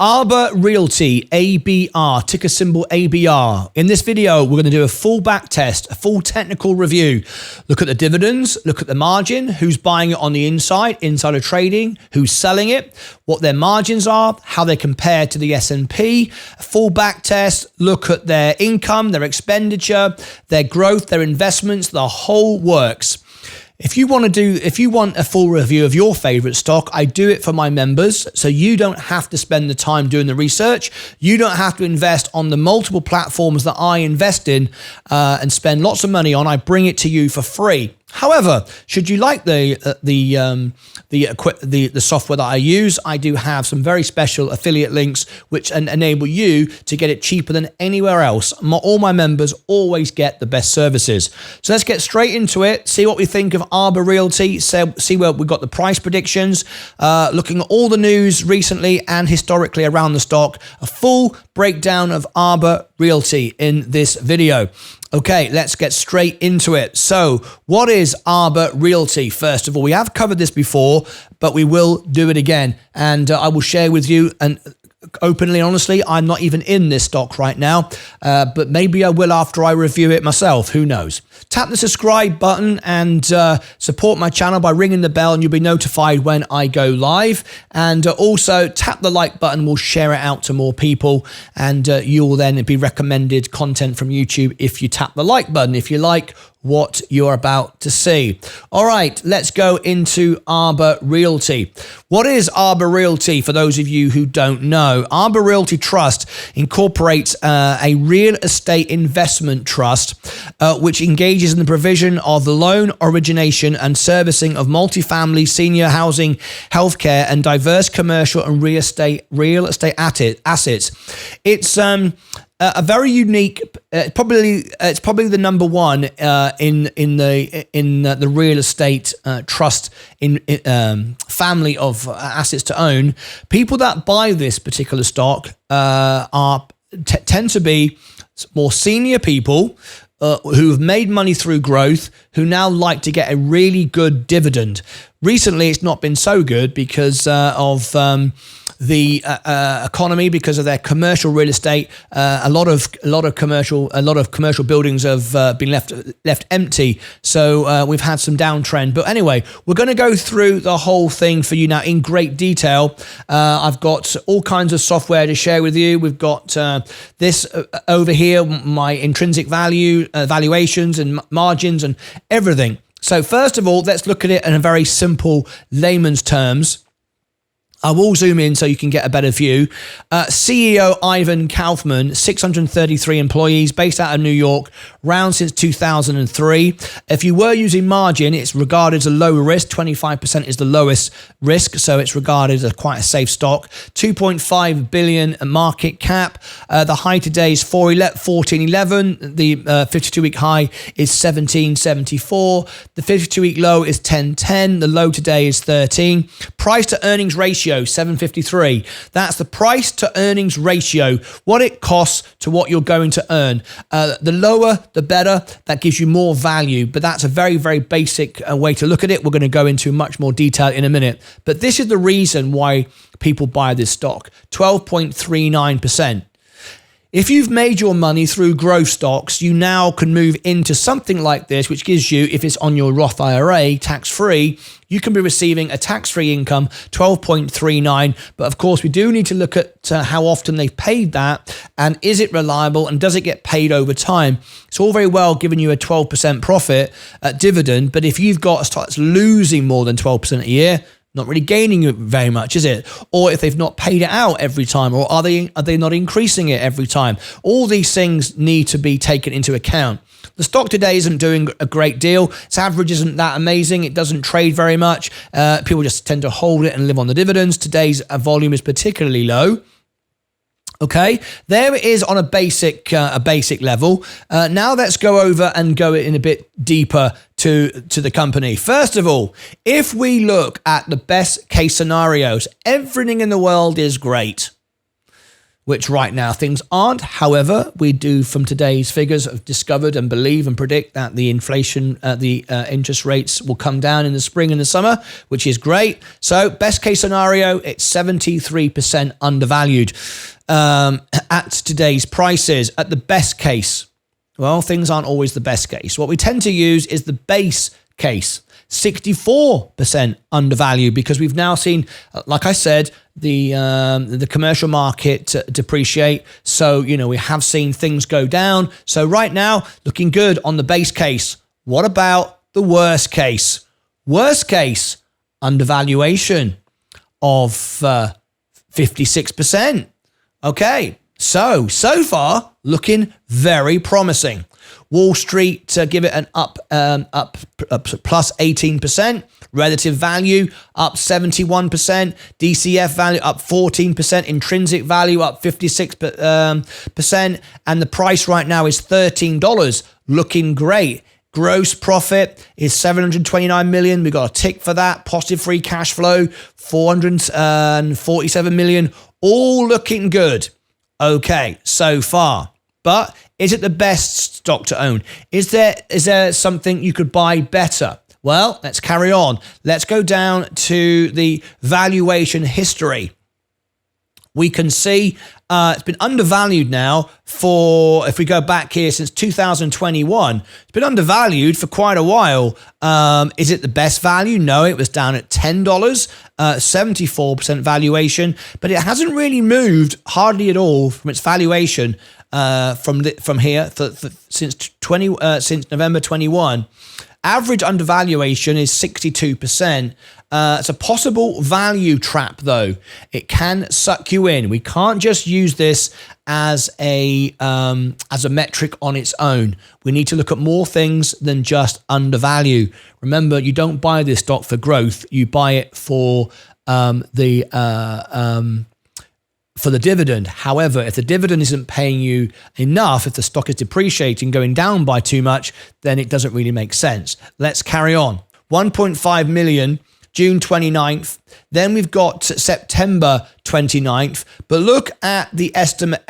Arbor Realty, ABR, ticker symbol ABR. In this video, we're going to do a full back test, a full technical review. Look at the dividends, look at the margin, who's buying it on the inside, insider trading, who's selling it, what their margins are, how they compare to the S&P. A full back test, look at their income, their expenditure, their growth, their investments, the whole works. If you want a full review of your favorite stock, I do it for my members. So you don't have to spend the time doing the research. You don't have to invest on the multiple platforms that I invest in and spend lots of money on. I bring it to you for free. However, should you like the software that I use, I do have some very special affiliate links which enable you to get it cheaper than anywhere else. All my members always get the best services. So let's get straight into it. See what we think of Arbor Realty. See where we got the price predictions. Looking at all the news recently and historically around the stock. A full breakdown of Arbor Realty in this video. Okay, let's get straight into it. So what is Arbor Realty? First of all, we have covered this before, but we will do it again. And I will share with you, and openly and honestly, I'm not even in this stock right now, but maybe I will after I review it myself. Who knows? Tap the subscribe button and support my channel by ringing the bell, and you'll be notified when I go live. And also tap the like button. We'll share it out to more people, and you will then be recommended content from YouTube if you tap the like button, if you like what you're about to see. All right, let's go into Arbor Realty. What is Arbor Realty for those of you who don't know? Arbor Realty Trust incorporates a real estate investment trust which engages in the provision of the loan, origination and servicing of multifamily, senior housing, healthcare and diverse commercial and real estate assets. It's a very unique, it's probably the number one in the real estate trust family of assets to own. People that buy this particular stock tend to be more senior people who've made money through growth, who now like to get a really good dividend. Recently, it's not been so good because of the economy, because of their commercial real estate. A lot of commercial buildings have been left empty. So we've had some downtrend. But anyway, we're going to go through the whole thing for you now in great detail. I've got all kinds of software to share with you. We've got this over here, my intrinsic value, valuations and margins and everything. So first of all, let's look at it in a very simple layman's terms. I will zoom in so you can get a better view. CEO Ivan Kaufman, 633 employees, based out of New York, around since 2003. If you were using margin, it's regarded as a low risk. 25% is the lowest risk, so it's regarded as quite a safe stock. 2.5 billion market cap. The high today is 1411. The 52-week high is 1774. The 52-week low is 1010. The low today is 13. Price to earnings ratio, 753. That's the price to earnings ratio, what it costs to what you're going to earn. The lower, the better. That gives you more value, but that's a very, very basic way to look at it. We're going to go into much more detail in a minute, but this is the reason why people buy this stock. 12.39%. If you've made your money through growth stocks, you now can move into something like this, which gives you, if it's on your Roth IRA, tax-free, you can be receiving a tax-free income, 12.39. But of course, we do need to look at how often they've paid that, and is it reliable, and does it get paid over time? It's all very well giving you a 12% profit dividend, but if you've got a stock that's losing more than 12% a year, not really gaining very much, is it? Or if they've not paid it out every time, or are they not increasing it every time? All these things need to be taken into account. The stock today isn't doing a great deal. Its average isn't that amazing. It doesn't trade very much. People just tend to hold it and live on the dividends. Today's volume is particularly low. Okay, there it is on a basic level. Now let's go over and go in a bit deeper to the company. First of all, if we look at the best case scenarios, everything in the world is great. which right now things aren't. However, we do from today's figures have discovered and believe and predict that the inflation, the interest rates will come down in the spring and the summer, which is great. So best case scenario, it's 73% undervalued at today's prices. At the best case, well, things aren't always the best case. What we tend to use is the base case. 64% undervalued because we've now seen, like I said, the commercial market depreciate. So, we have seen things go down. So right now, looking good on the base case. What about the worst case? Worst case, undervaluation of 56%. Okay, so far, looking very promising. Wall Street give it an up plus 18%. Relative value up 71%. DCF value up 14%. Intrinsic value up 56%. And the price right now is $13. Looking great. Gross profit is $729 million. We got a tick for that. Positive free cash flow, $447 million. All looking good. Okay, so far. But is it the best stock to own? Is there something you could buy better? Well, let's carry on. Let's go down to the valuation history. We can see it's been undervalued now for, if we go back here since 2021, it's been undervalued for quite a while. Is it the best value? No, it was down at $10, 74% valuation, but it hasn't really moved hardly at all from its valuation from here since November 21. Average undervaluation is 62%. It's a possible value trap, though. It can suck you in. We can't just use this as a metric on its own. We need to look at more things than just undervalue. Remember, you don't buy this stock for growth. You buy it for the dividend. However, if the dividend isn't paying you enough, if the stock is depreciating, going down by too much, then it doesn't really make sense. Let's carry on. 1.5 million, June 29th. Then we've got September 29th. But look at the estimate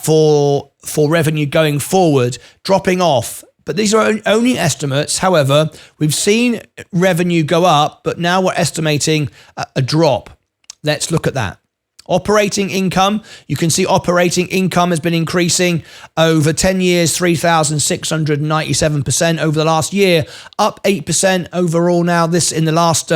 for revenue going forward, dropping off. But these are only estimates. However, we've seen revenue go up, but now we're estimating a drop. Let's look at that. Operating income, you can see operating income has been increasing over 10 years, 3,697% over the last year, up 8% overall now, this in the last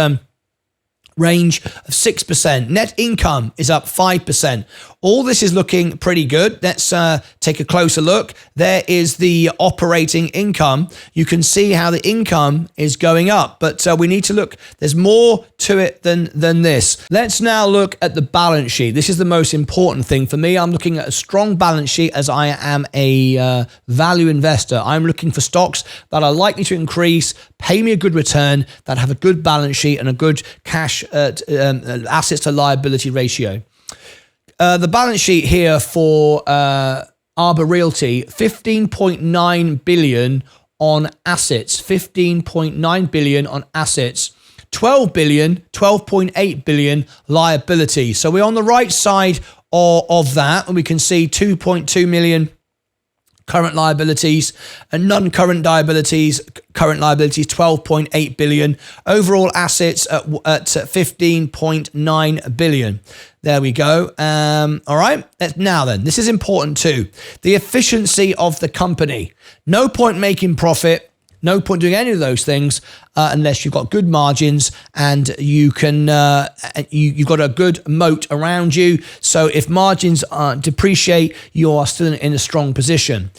range of 6%. Net income is up 5%. All this is looking pretty good. Let's take a closer look. There is the operating income. You can see how the income is going up, but we need to look. There's more to it than this. Let's now look at the balance sheet. This is the most important thing for me. I'm looking at a strong balance sheet as I am a value investor. I'm looking for stocks that are likely to increase, pay me a good return, that have a good balance sheet and a good cash assets to liability ratio. The balance sheet here for Arbor Realty, 15.9 billion on assets, 15.9 billion on assets, 12.8 billion liability. So we're on the right side of that, and we can see 2.2 million current liabilities and non-current liabilities. Current liabilities 12.8 billion. Overall assets at 15.9 billion. There we go. All right. Now then, this is important too. The efficiency of the company. No point making profit. No point doing any of those things unless you've got good margins and you can you've got a good moat around you. So if margins depreciate, you are still in a strong position.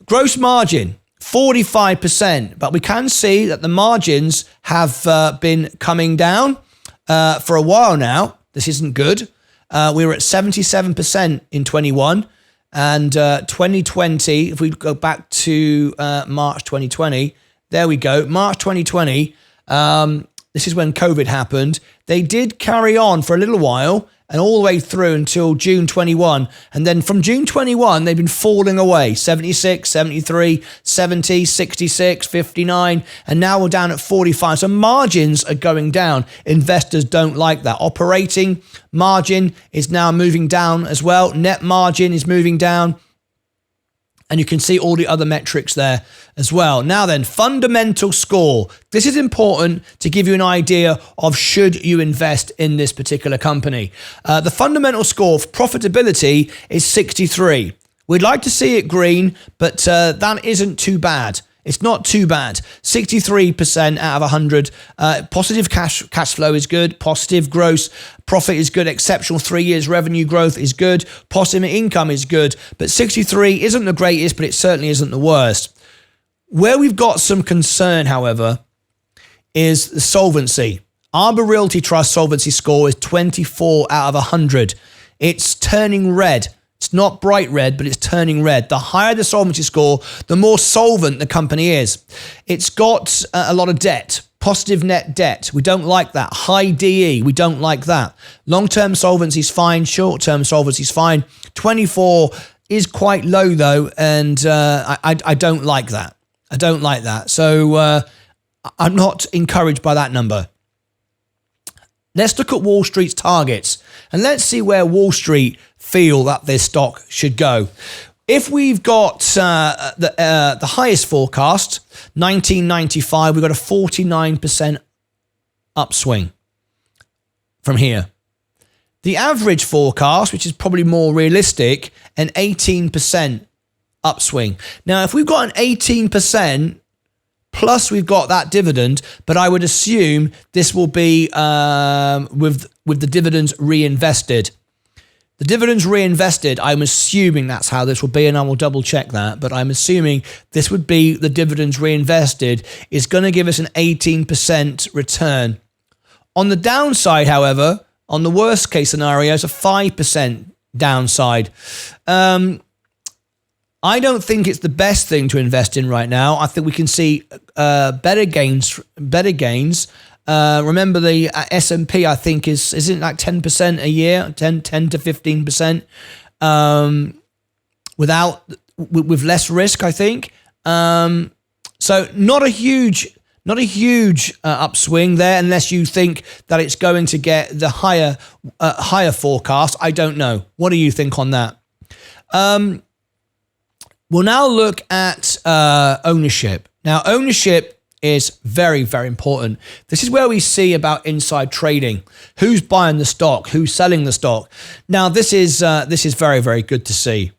Gross margin 45%, but we can see that the margins have been coming down for a while now. This isn't good. We were at 77% in 21 and 2020. If we go back to March 2020. There we go. March 2020, this is when COVID happened. They did carry on for a little while and all the way through until June 21. And then from June 21, they've been falling away. 76, 73, 70, 66, 59, and now we're down at 45. So margins are going down. Investors don't like that. Operating margin is now moving down as well. Net margin is moving down. And you can see all the other metrics there as well. Now then, fundamental score. This is important to give you an idea of should you invest in this particular company. The fundamental score for profitability is 63. We'd like to see it green, but that isn't too bad. It's not too bad. 63% out of 100. Positive cash flow is good. Positive gross profit is good. Exceptional 3 years revenue growth is good. Positive income is good. But 63 isn't the greatest, but it certainly isn't the worst. Where we've got some concern, however, is the solvency. Arbor Realty Trust solvency score is 24 out of 100. It's turning red. It's not bright red, but it's turning red. The higher the solvency score, the more solvent the company is. It's got a lot of debt, positive net debt. We don't like that. High DE, we don't like that. Long-term solvency is fine. Short-term solvency is fine. 24 is quite low, though, and I don't like that. I don't like that. So I'm not encouraged by that number. Let's look at Wall Street's targets, and let's see where Wall Street feel that this stock should go. If we've got the highest forecast, 1995, we've got a 49% upswing from here. The average forecast, which is probably more realistic, an 18% upswing. Now, if we've got an 18%, plus we've got that dividend, but I would assume this will be with the dividends reinvested. The dividends reinvested, I'm assuming that's how this will be, and I will double check that, but I'm assuming this would be the dividends reinvested is going to give us an 18% return. On the downside, however, on the worst case scenario, it's a 5% downside. I don't think it's the best thing to invest in right now. I think we can see better gains. Remember the S&P, I think, isn't like 10% a year, 10 to 15%, with less risk, I think. So not a huge upswing there, unless you think that it's going to get the higher forecast. I don't know. What do you think on that? We'll now look at ownership. Now, ownership is very, very important. This is where we see about inside trading. Who's buying the stock? Who's selling the stock? Now, this is very, very good to see.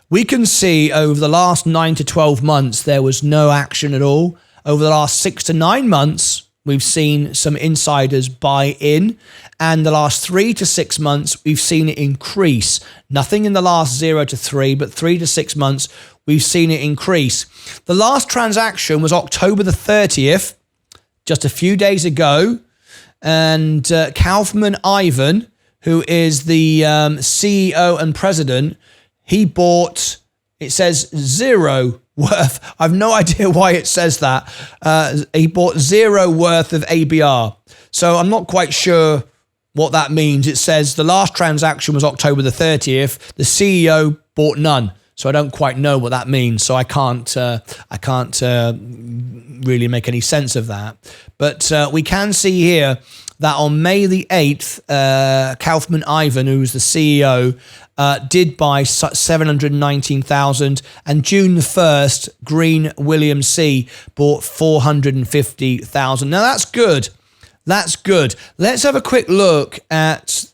We can see over the last 9 to 12 months, there was no action at all. Over the last 6 to 9 months, we've seen some insiders buy in, and the last 3 to 6 months, we've seen it increase. Nothing in the last 0 to 3, but 3 to 6 months, we've seen it increase. The last transaction was October the 30th, just a few days ago, and Kaufman Ivan, who is the CEO and president, he bought, it says 0 worth. I've no idea why it says that. He bought 0 worth of ABR. So I'm not quite sure what that means. It says the last transaction was October the 30th. The CEO bought none. So I don't quite know what that means. So I can't really make any sense of that. But we can see here that on May the 8th, Kaufman Ivan, who was the CEO, did buy 719,000, and June the 1st, Green William C. bought 450,000. Now that's good. That's good. Let's have a quick look at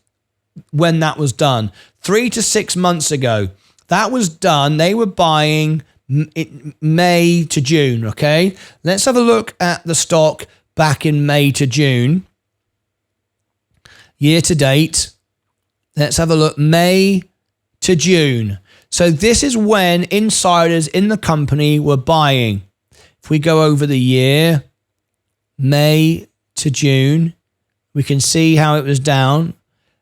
when that was done. 3 to 6 months ago. That was done. They were buying May to June, okay? Let's have a look at the stock back in May to June. Year to date. Let's have a look. May to June. So this is when insiders in the company were buying. If we go over the year, May to June, we can see how it was down.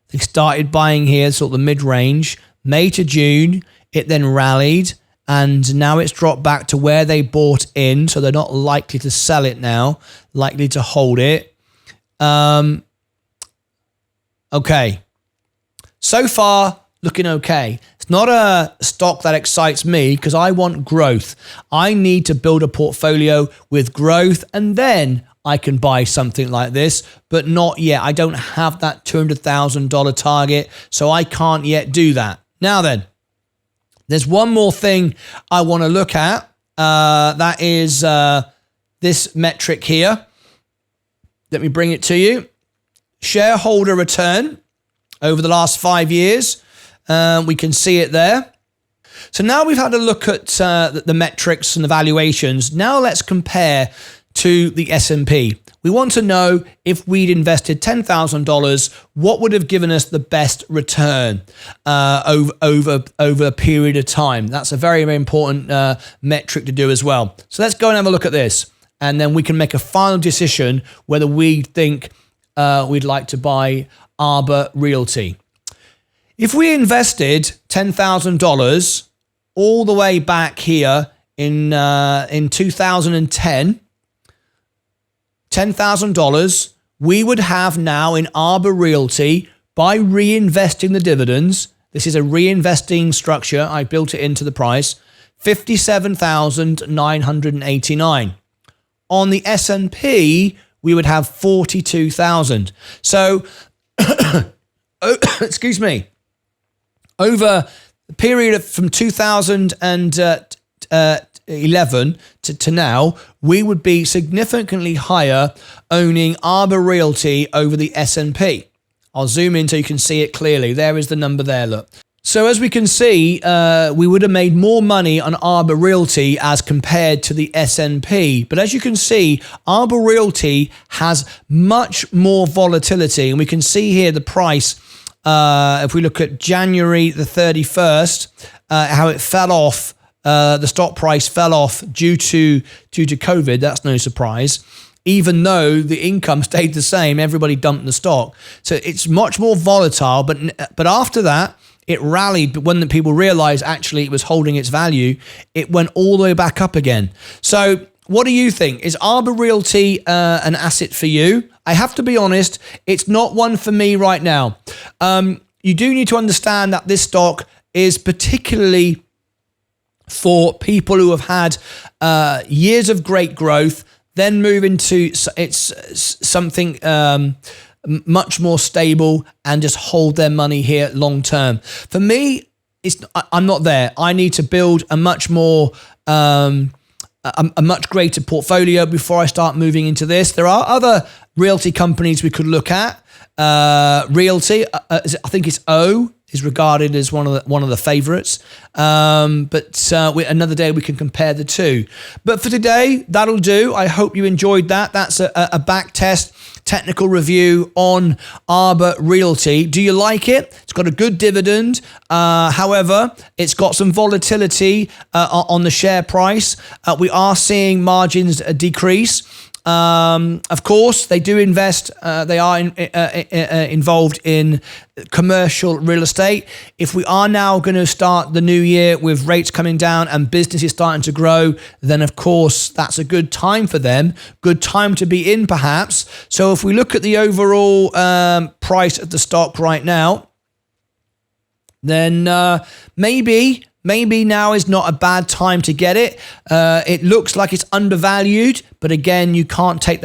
They started buying here, sort of the mid-range. May to June, it then rallied, and now it's dropped back to where they bought in, so they're not likely to sell it now, likely to hold it. Okay. So far, looking okay. It's not a stock that excites me because I want growth. I need to build a portfolio with growth, and then I can buy something like this, but not yet. I don't have that $200,000 target, so I can't yet do that. Now then, there's one more thing I want to look at. That is this metric here. Let me bring it to you. Shareholder return over the last 5 years. We can see it there. So now we've had a look at the metrics and the valuations. Now let's compare to the S&P. We want to know if we'd invested $10,000, what would have given us the best return over a period of time. That's a very, very important metric to do as well. So let's go and have a look at this, and then we can make a final decision whether we think we'd like to buy Arbor Realty. If we invested $10,000 all the way back here in 2010, $10,000, we would have now in Arbor Realty, by reinvesting the dividends, this is a reinvesting structure, I built it into the price, $57,989. On the S&P, we would have $42,000. So, excuse me, over the period from 2011 to now, we would be significantly higher owning Arbor Realty over the S&P. I'll zoom in so you can see it clearly. There is the number there, look. So as we can see, we would have made more money on Arbor Realty as compared to the S&P. But as you can see, Arbor Realty has much more volatility. And we can see here the price, if we look at January the 31st, how it fell off. The stock price fell off due to COVID. That's no surprise. Even though the income stayed the same, everybody dumped the stock. So it's much more volatile. But after that, it rallied. But when the people realized actually it was holding its value, it went all the way back up again. So what do you think? Is Arbor Realty an asset for you? I have to be honest, it's not one for me right now. You do need to understand that this stock is particularly for people who have had years of great growth, then move into something much more stable and just hold their money here long term. For me, I'm not there. I need to build a much more a much greater portfolio before I start moving into this. There are other realty companies we could look at. Realty, I think it's O, is regarded as one of the favorites. But another day we can compare the two. But for today, that'll do. I hope you enjoyed that. That's a back test technical review on Arbor Realty. Do you like it? It's got a good dividend. However, it's got some volatility on the share price. We are seeing margins decrease. Of course, they do invest. They are involved in commercial real estate. If we are now going to start the new year with rates coming down and businesses starting to grow, then of course that's a good time for them. Good time to be in, perhaps. So if we look at the overall price of the stock right now, then maybe now is not a bad time to get it. It looks like it's undervalued, but again, you can't take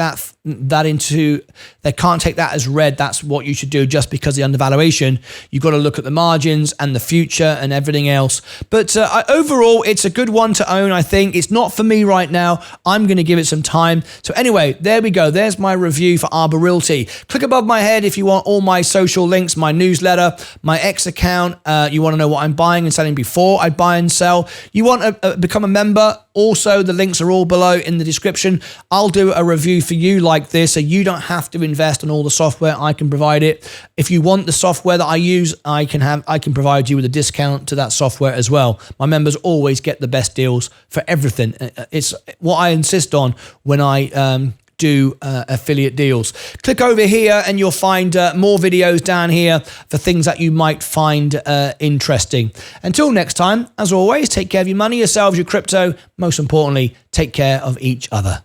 they can't take that as read. That's what you should do just because of the undervaluation. You've got to look at the margins and the future and everything else. But overall, it's a good one to own, I think. It's not for me right now. I'm going to give it some time. So anyway, there we go. There's my review for Arbor Realty. Click above my head if you want all my social links, my newsletter, my X account. You want to know what I'm buying and selling before I buy and sell. You want to become a member. Also, the links are all below in the description. I'll do a review for you like this, so you don't have to invest in all the software. I can provide it. If you want the software that I use, I can provide you with a discount to that software as well. My members always get the best deals for everything. It's what I insist on when I do affiliate deals. Click over here and you'll find more videos down here for things that you might find interesting. Until next time, as always, take care of your money, yourselves, your crypto. Most importantly, take care of each other.